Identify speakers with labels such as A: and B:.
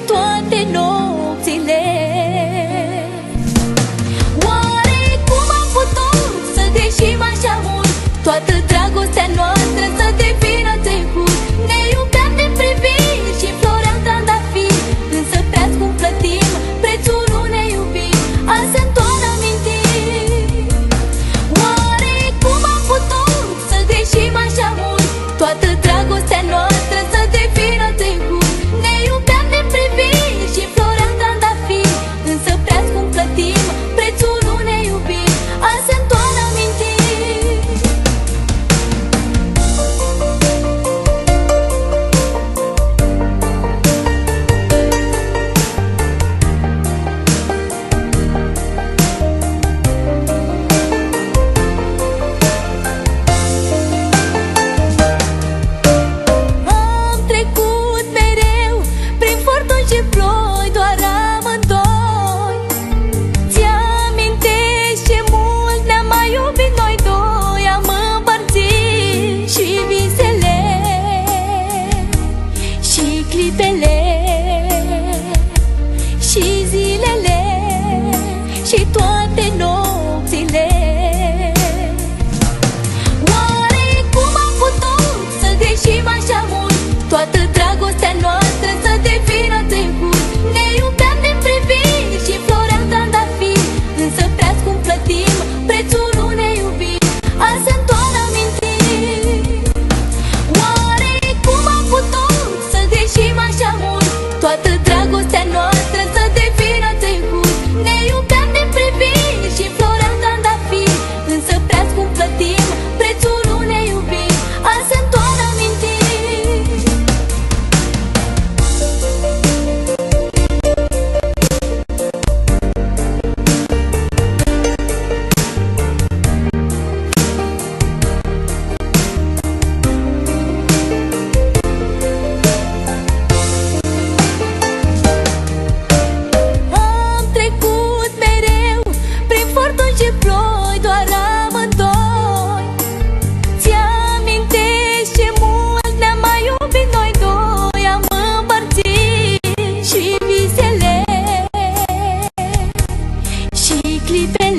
A: toate nopțile. Oare cum am putut să greșim așa mult? Toată dragostea noastră să devină trecut. Ne iubeam din priviri și floream trandafiri, însă prea scump plătim prețul unei iubiri. Azi se-ntorc amintiri. Oare cum am putut să greșim așa mult? Toată dragostea noastră să devină trecut. Ne iubeam din priviri și floream trandafiri, însă prea scump plătim prețul unei iubiri. Azi se-ntorc amintiri. Clipele și zilele și toate nopțile. Oare cum am putut să greșim așa mult? Toată dragostea noastră să devină trecut. Ne iubeam din priviri și floream trandafiri, însă prea scump plătim prețul unei iubiri. Azi se-ntorc amintiri. Oare cum am putut să greșim așa mult? Toată dragostea noastră să devină trecut. Ne iubeam din priviri și floream trandafiri, însă prea scump plătim prețul unei iubiri. Azi se-ntorc amintiri. Clipele